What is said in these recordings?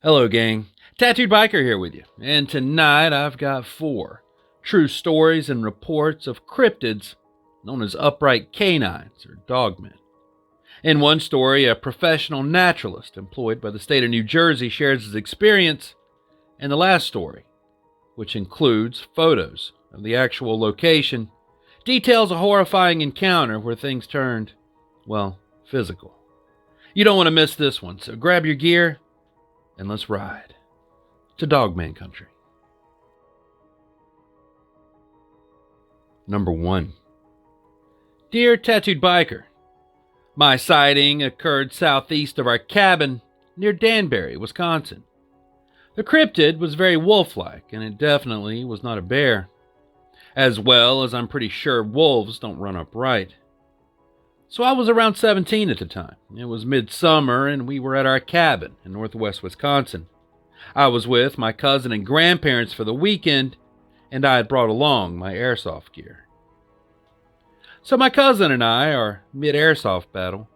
Hello, gang. Tattooed Biker here with you, and tonight I've got 4 true stories and reports of cryptids known as upright canines or dogmen. In one story, a professional naturalist employed by the state of New Jersey shares his experience, and the last story, which includes photos of the actual location, details a horrifying encounter where things turned, well, physical. You don't want to miss this one, so grab your gear and let's ride to Dogman country. Number 1. Dear Tattooed Biker, my sighting occurred southeast of our cabin near Danbury, Wisconsin. The cryptid was very wolf-like, and it definitely was not a bear. As well as I'm pretty sure wolves don't run upright. So I was around 17 at the time. It was midsummer, and we were at our cabin in northwest Wisconsin. I was with my cousin and grandparents for the weekend, and I had brought along my airsoft gear. So my cousin and I, our mid-airsoft battle,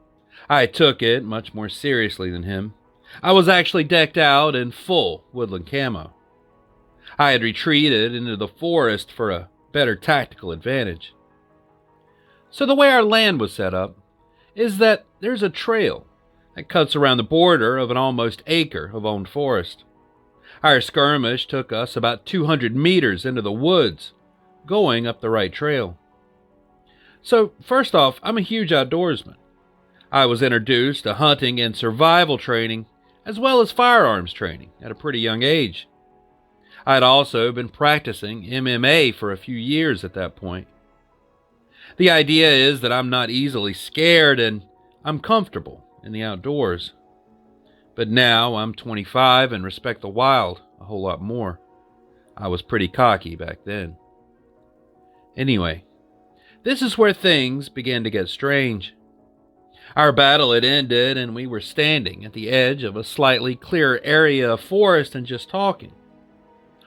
I took it much more seriously than him. I was actually decked out in full woodland camo. I had retreated into the forest for a better tactical advantage. So the way our land was set up is that there's a trail that cuts around the border of an almost acre of owned forest. Our skirmish took us about 200 meters into the woods, going up the right trail. So first off, I'm a huge outdoorsman. I was introduced to hunting and survival training, as well as firearms training at a pretty young age. I had also been practicing MMA for a few years at that point. The idea is that I'm not easily scared and I'm comfortable in the outdoors. But now I'm 25 and respect the wild a whole lot more. I was pretty cocky back then. Anyway, this is where things began to get strange. Our battle had ended and we were standing at the edge of a slightly clearer area of forest and just talking.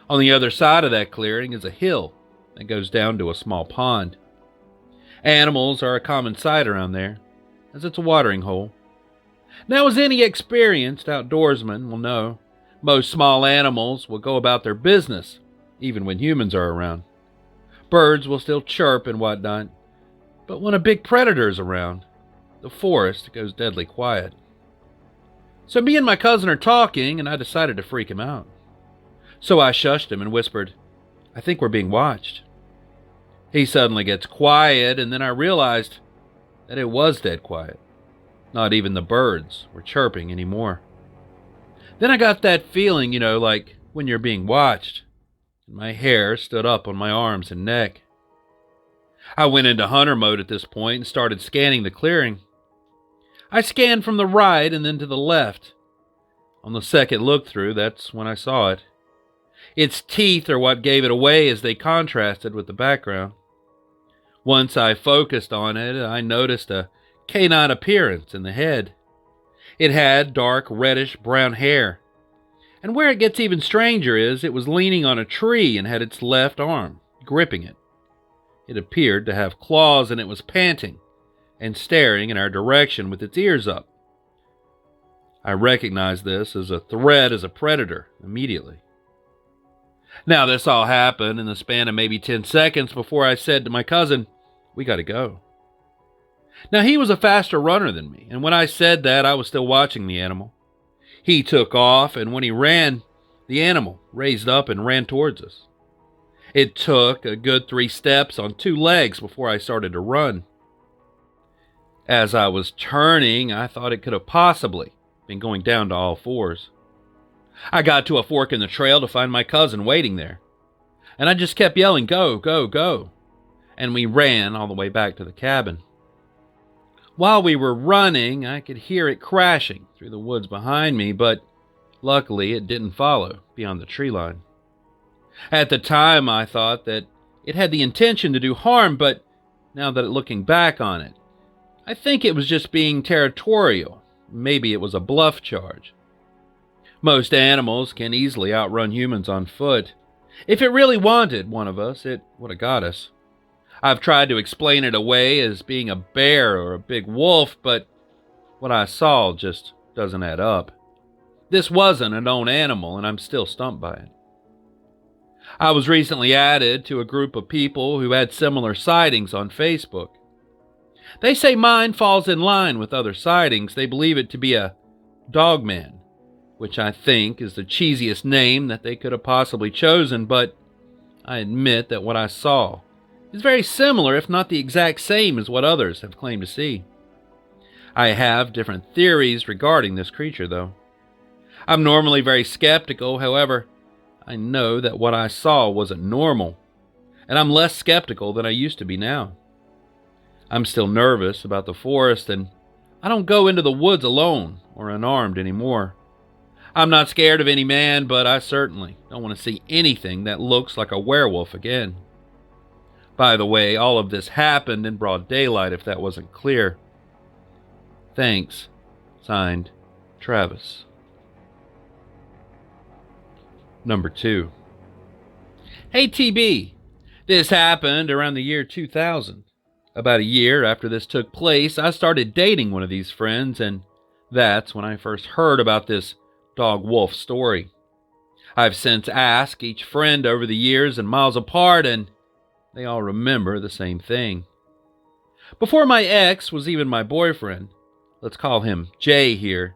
On the other side of that clearing is a hill that goes down to a small pond. Animals are a common sight around there, as it's a watering hole. Now, as any experienced outdoorsman will know, most small animals will go about their business, even when humans are around. Birds will still chirp and whatnot, but when a big predator is around, the forest goes deadly quiet. So me and my cousin are talking, and I decided to freak him out. So I shushed him and whispered, "I think we're being watched." He suddenly gets quiet, and then I realized that it was dead quiet. Not even the birds were chirping anymore. Then I got that feeling, like when you're being watched. My hair stood up on my arms and neck. I went into hunter mode at this point and started scanning the clearing. I scanned from the right and then to the left. On the second look through, that's when I saw it. Its teeth are what gave it away as they contrasted with the background. Once I focused on it, I noticed a canine appearance in the head. It had dark reddish-brown hair. And where it gets even stranger is it was leaning on a tree and had its left arm gripping it. It appeared to have claws and it was panting and staring in our direction with its ears up. I recognized this as a threat as a predator immediately. Now, this all happened in the span of maybe 10 seconds before I said to my cousin, "We gotta go." Now, he was a faster runner than me, and when I said that, I was still watching the animal. He took off, and when he ran, the animal raised up and ran towards us. It took a good 3 steps on 2 legs before I started to run. As I was turning, I thought it could have possibly been going down to all 4s. I got to a fork in the trail to find my cousin waiting there. And I just kept yelling, "Go, go, go." And we ran all the way back to the cabin. While we were running, I could hear it crashing through the woods behind me, but luckily it didn't follow beyond the tree line. At the time, I thought that it had the intention to do harm, but now that looking back on it, I think it was just being territorial. Maybe it was a bluff charge. Most animals can easily outrun humans on foot. If it really wanted one of us, it would have got us. I've tried to explain it away as being a bear or a big wolf, but what I saw just doesn't add up. This wasn't a known animal, and I'm still stumped by it. I was recently added to a group of people who had similar sightings on Facebook. They say mine falls in line with other sightings. They believe it to be a Dogman, which I think is the cheesiest name that they could have possibly chosen, but I admit that what I saw is very similar, if not the exact same, as what others have claimed to see. I have different theories regarding this creature, though. I'm normally very skeptical, however, I know that what I saw wasn't normal, and I'm less skeptical than I used to be now. I'm still nervous about the forest, and I don't go into the woods alone or unarmed anymore. I'm not scared of any man, but I certainly don't want to see anything that looks like a werewolf again. By the way, all of this happened in broad daylight, if that wasn't clear. Thanks. Signed, Travis. Number 2. Hey TB, this happened around the year 2000. About a year after this took place, I started dating one of these friends, and that's when I first heard about this dog-wolf story. I've since asked each friend over the years and miles apart, and they all remember the same thing. Before my ex was even my boyfriend, let's call him Jay here,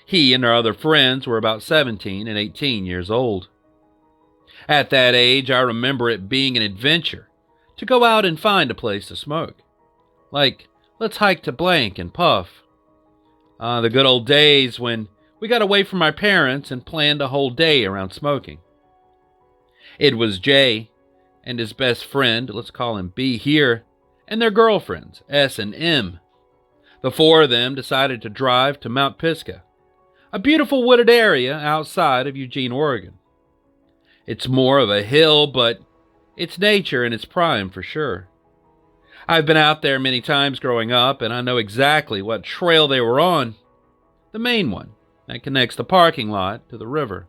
he and our other friends were about 17 and 18 years old. At that age, I remember it being an adventure to go out and find a place to smoke. Like, let's hike to blank and puff. The good old days when we got away from our parents and planned a whole day around smoking. It was Jay and his best friend, let's call him B here, and their girlfriends, S and M. The four of them decided to drive to Mount Pisgah, a beautiful wooded area outside of Eugene, Oregon. It's more of a hill, but it's nature in its prime for sure. I've been out there many times growing up, and I know exactly what trail they were on. The main one that connects the parking lot to the river.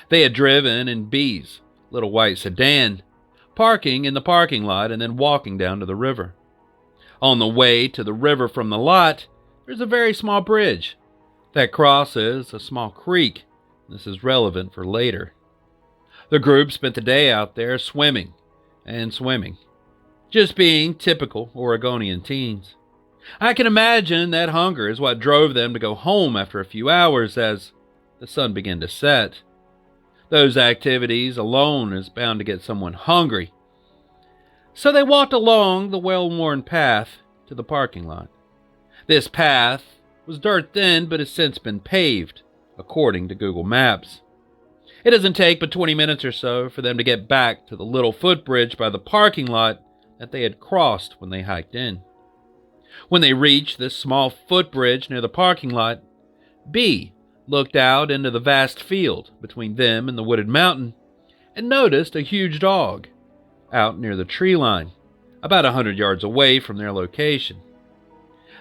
They had driven in B's little white sedan, parking in the parking lot and then walking down to the river. On the way to the river from the lot, there's a very small bridge that crosses a small creek. This is relevant for later. The group spent the day out there swimming and swimming, just being typical Oregonian teens. I can imagine that hunger is what drove them to go home after a few hours as the sun began to set. Those activities alone is bound to get someone hungry. So they walked along the well-worn path to the parking lot. This path was dirt thin but has since been paved, according to Google Maps. It doesn't take but 20 minutes or so for them to get back to the little footbridge by the parking lot that they had crossed when they hiked in. When they reached this small footbridge near the parking lot, B looked out into the vast field between them and the wooded mountain and noticed a huge dog out near the tree line, about 100 yards away from their location.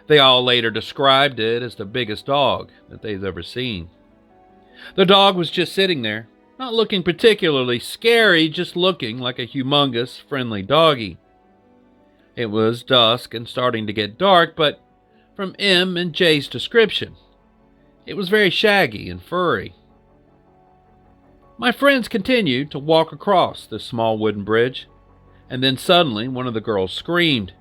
They all later described it as the biggest dog that they've ever seen. The dog was just sitting there, not looking particularly scary, just looking like a humongous, friendly doggy. It was dusk and starting to get dark, but from M and J's description, it was very shaggy and furry. My friends continued to walk across this small wooden bridge, and then suddenly one of the girls screamed.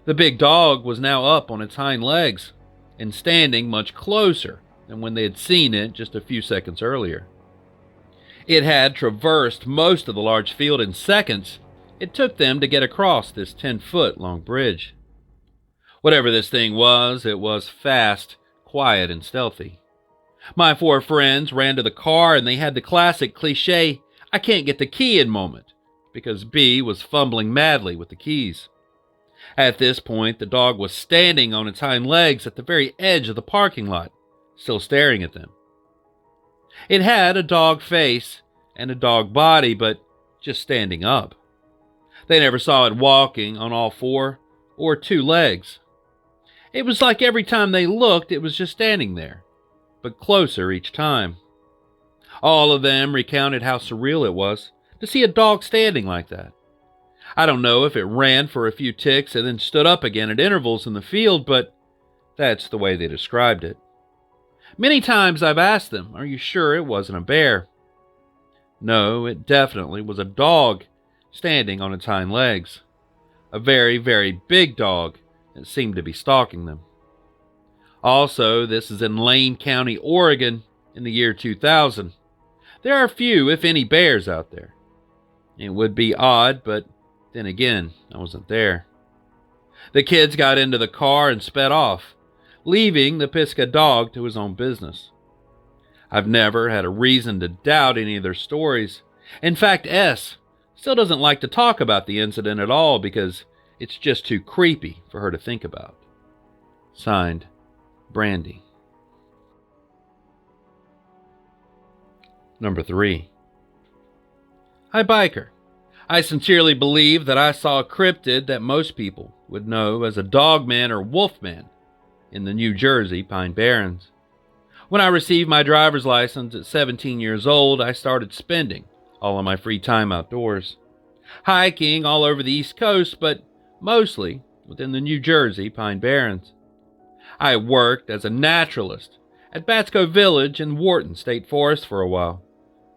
The big dog was now up on its hind legs and standing much closer than when they had seen it just a few seconds earlier. It had traversed most of the large field in seconds it took them to get across this 10-foot long bridge. Whatever this thing was, it was fast, quiet, and stealthy. My four friends ran to the car and they had the classic cliche, "I can't get the key" in moment, because B was fumbling madly with the keys. At this point, the dog was standing on its hind legs at the very edge of the parking lot, still staring at them. It had a dog face and a dog body, but just standing up. They never saw it walking on all four or two legs. It was like every time they looked, it was just standing there, but closer each time. All of them recounted how surreal it was to see a dog standing like that. I don't know if it ran for a few ticks and then stood up again at intervals in the field, but that's the way they described it. Many times I've asked them, "Are you sure it wasn't a bear?" No, it definitely was a dog standing on its hind legs. A very, very big dog that seemed to be stalking them. Also, this is in Lane County, Oregon, in the year 2000. There are few, if any, bears out there. It would be odd, but then again, I wasn't there. The kids got into the car and sped off, leaving the Pisgah dog to his own business. I've never had a reason to doubt any of their stories. In fact, S still doesn't like to talk about the incident at all because it's just too creepy for her to think about. Signed, Brandy. Number 3. Hi, Biker. I sincerely believe that I saw a cryptid that most people would know as a Dogman or Wolfman in the New Jersey Pine Barrens. When I received my driver's license at 17 years old, I started spending all of my free time outdoors, hiking all over the East Coast, but mostly within the New Jersey Pine Barrens. I worked as a naturalist at Batsko Village in Wharton State Forest for a while,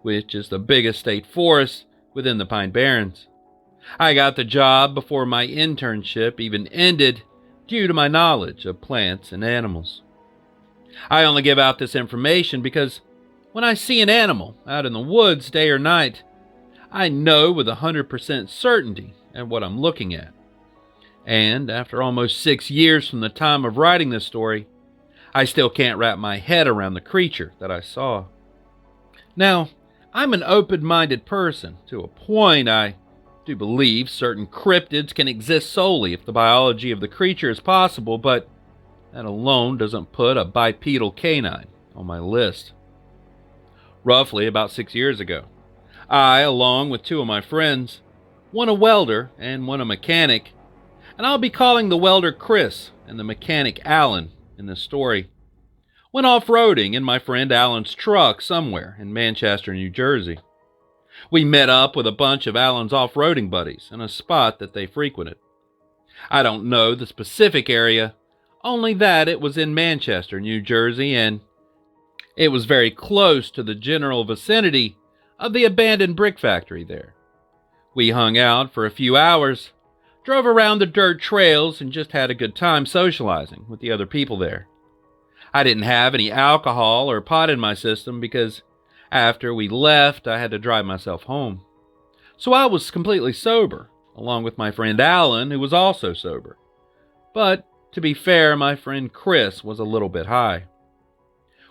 which is the biggest state forest within the Pine Barrens. I got the job before my internship even ended due to my knowledge of plants and animals. I only give out this information because when I see an animal out in the woods day or night, I know with 100% certainty at what I'm looking at. And after almost 6 years from the time of writing this story, I still can't wrap my head around the creature that I saw. Now, I'm an open-minded person. To a point, I do believe certain cryptids can exist solely if the biology of the creature is possible, but that alone doesn't put a bipedal canine on my list. Roughly about 6 years ago, I, along with 2 of my friends, one a welder and one a mechanic, and I'll be calling the welder Chris and the mechanic Alan in this story, went off-roading in my friend Alan's truck somewhere in Manchester, New Jersey. We met up with a bunch of Alan's off-roading buddies in a spot that they frequented. I don't know the specific area, only that it was in Manchester, New Jersey, and it was very close to the general vicinity of the abandoned brick factory there. We hung out for a few hours, drove around the dirt trails, and just had a good time socializing with the other people there. I didn't have any alcohol or pot in my system because after we left, I had to drive myself home. So I was completely sober, along with my friend Alan, who was also sober. But to be fair, my friend Chris was a little bit high.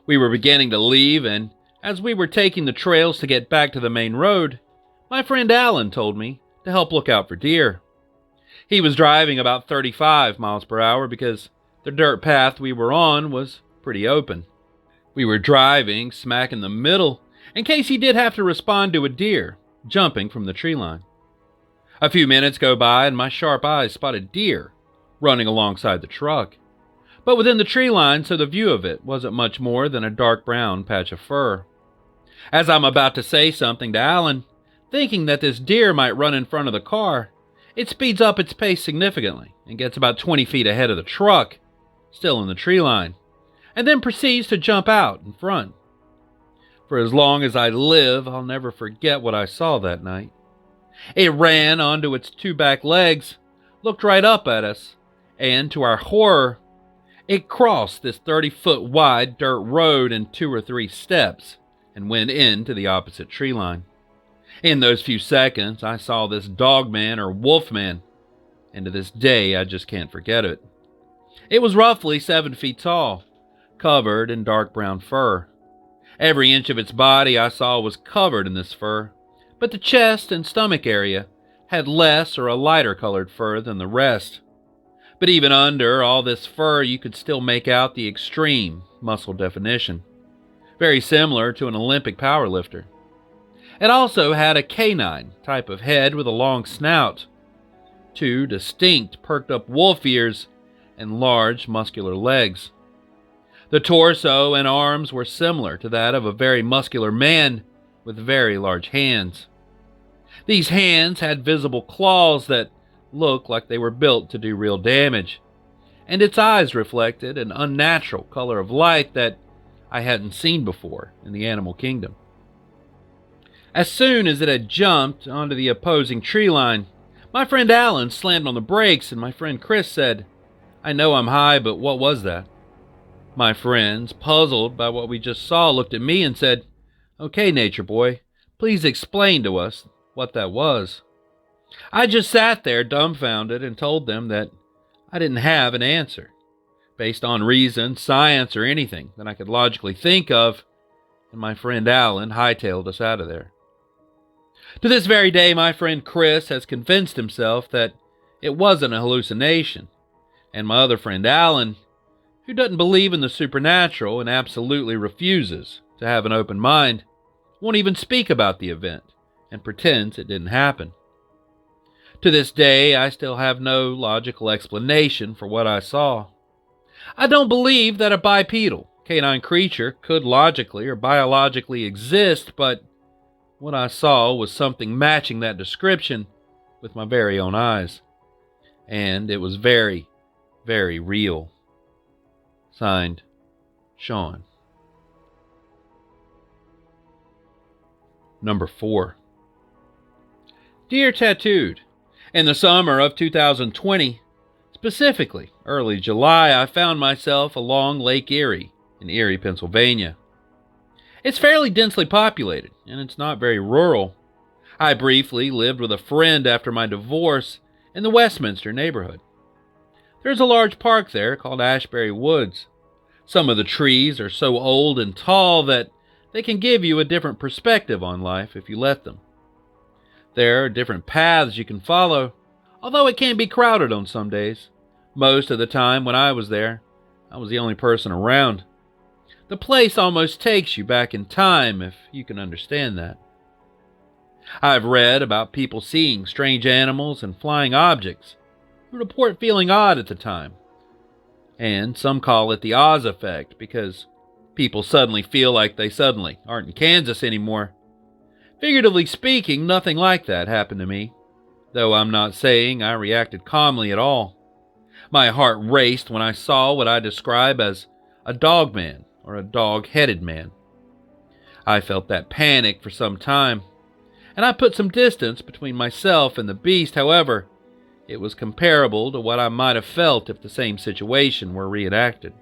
We were beginning to leave, and as we were taking the trails to get back to the main road, my friend Alan told me to help look out for deer. He was driving about 35 miles per hour because the dirt path we were on was pretty open. We were driving smack in the middle in case he did have to respond to a deer jumping from the tree line. A few minutes go by and my sharp eyes spotted deer running alongside the truck, but within the tree line, so the view of it wasn't much more than a dark brown patch of fur. As I'm about to say something to Alan, thinking that this deer might run in front of the car, it speeds up its pace significantly and gets about 20 feet ahead of the truck, still in the tree line, and then proceeds to jump out in front. For as long as I live, I'll never forget what I saw that night. It ran onto its 2 back legs, looked right up at us, and to our horror, it crossed this 30-foot wide dirt road in 2 or 3 steps and went into the opposite tree line. In those few seconds, I saw this Dogman or Wolfman, and to this day, I just can't forget it. It was roughly 7 feet tall, covered in dark brown fur. Every inch of its body I saw was covered in this fur, but the chest and stomach area had less or a lighter colored fur than the rest. But even under all this fur, you could still make out the extreme muscle definition, very similar to an Olympic powerlifter. It also had a canine type of head with a long snout, 2 distinct perked-up wolf ears, and large muscular legs. The torso and arms were similar to that of a very muscular man with very large hands. These hands had visible claws that looked like they were built to do real damage, and its eyes reflected an unnatural color of light that I hadn't seen before in the animal kingdom. As soon as it had jumped onto the opposing tree line, my friend Alan slammed on the brakes and my friend Chris said, "I know I'm high, but what was that?" My friends, puzzled by what we just saw, looked at me and said, "Okay, nature boy, please explain to us what that was." I just sat there dumbfounded and told them that I didn't have an answer, based on reason, science, or anything that I could logically think of, and my friend Alan hightailed us out of there. To this very day, my friend Chris has convinced himself that it wasn't a hallucination, and my other friend Alan, who doesn't believe in the supernatural and absolutely refuses to have an open mind, won't even speak about the event and pretends it didn't happen. To this day, I still have no logical explanation for what I saw. I don't believe that a bipedal canine creature could logically or biologically exist, but what I saw was something matching that description with my very own eyes. And it was very, very real. Signed, Sean. Number 4. Dear Tattooed, in the summer of 2020, specifically early July, I found myself along Lake Erie in Erie, Pennsylvania. It's fairly densely populated, and it's not very rural. I briefly lived with a friend after my divorce in the Westminster neighborhood. There's a large park there called Ashbury Woods. Some of the trees are so old and tall that they can give you a different perspective on life if you let them. There are different paths you can follow, although it can be crowded on some days. Most of the time when I was there, I was the only person around. The place almost takes you back in time, if you can understand that. I've read about people seeing strange animals and flying objects who report feeling odd at the time. And some call it the Oz effect because people suddenly feel like they suddenly aren't in Kansas anymore. Figuratively speaking, nothing like that happened to me, though I'm not saying I reacted calmly at all. My heart raced when I saw what I describe as a dogman or a dog-headed man. I felt that panic for some time, and I put some distance between myself and the beast. However, it was comparable to what I might have felt if the same situation were reenacted.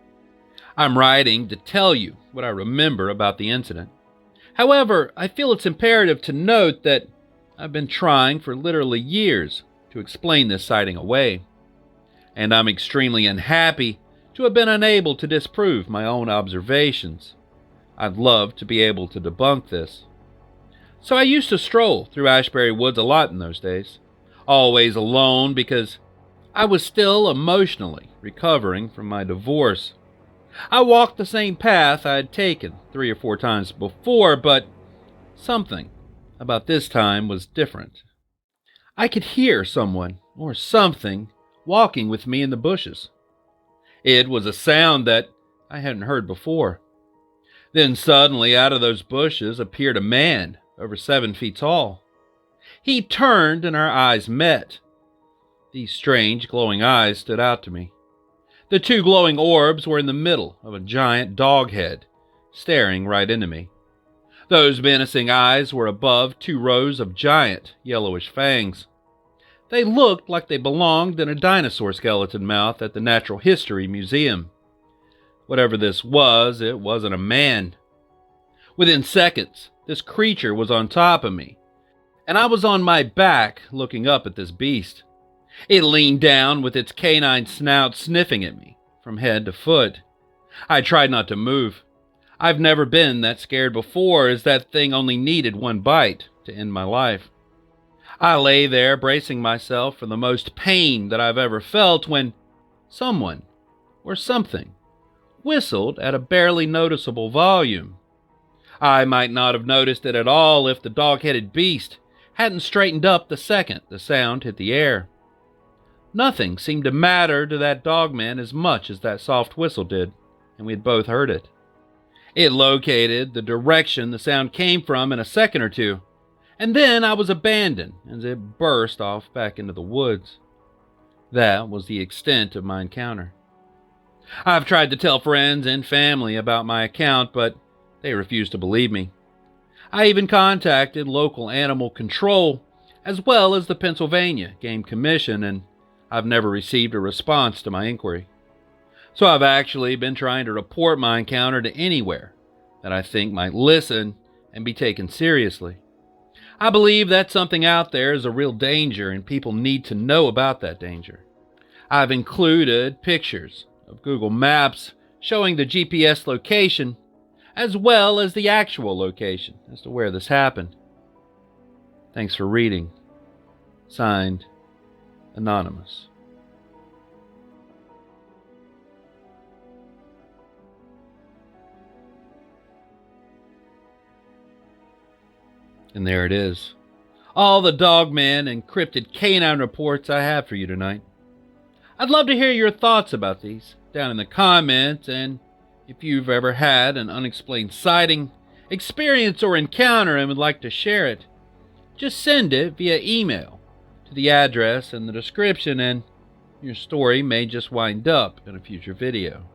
I'm writing to tell you what I remember about the incident. However, I feel it's imperative to note that I've been trying for literally years to explain this sighting away, and I'm extremely unhappy to have been unable to disprove my own observations. I'd love to be able to debunk this. So I used to stroll through Ashbury Woods a lot in those days, always alone because I was still emotionally recovering from my divorce. I walked the same path I had taken 3 or 4 times before, but something about this time was different. I could hear someone or something walking with me in the bushes. It was a sound that I hadn't heard before. Then suddenly out of those bushes appeared a man over 7 feet tall. He turned and our eyes met. These strange glowing eyes stood out to me. The 2 glowing orbs were in the middle of a giant dog head, staring right into me. Those menacing eyes were above 2 rows of giant yellowish fangs. They looked like they belonged in a dinosaur skeleton mouth at the Natural History Museum. Whatever this was, it wasn't a man. Within seconds, this creature was on top of me, and I was on my back looking up at this beast. It leaned down with its canine snout sniffing at me from head to foot. I tried not to move. I've never been that scared before, as that thing only needed 1 bite to end my life. I lay there bracing myself for the most pain that I've ever felt when someone or something whistled at a barely noticeable volume. I might not have noticed it at all if the dog-headed beast hadn't straightened up the second the sound hit the air. Nothing seemed to matter to that dogman as much as that soft whistle did, and we had both heard it. It located the direction the sound came from in a second or 2, and then I was abandoned as it burst off back into the woods. That was the extent of my encounter. I've tried to tell friends and family about my account, but they refuse to believe me. I even contacted local animal control as well as the Pennsylvania Game Commission, and I've never received a response to my inquiry. So I've actually been trying to report my encounter to anywhere that I think might listen and be taken seriously. I believe that something out there is a real danger and people need to know about that danger. I've included pictures of Google Maps showing the GPS location as well as the actual location as to where this happened. Thanks for reading. Signed, Anonymous. And there it is. All the Dogman and Cryptid Canine reports I have for you tonight. I'd love to hear your thoughts about these down in the comments, and if you've ever had an unexplained sighting, experience, or encounter and would like to share it, just send it via email to the address in the description, and your story may just wind up in a future video.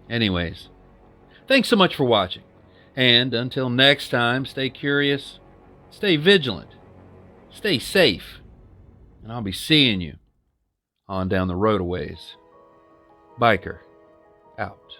Anyways, thanks so much for watching. And until next time, stay curious, stay vigilant, stay safe, and I'll be seeing you on down the road a ways. Biker, out.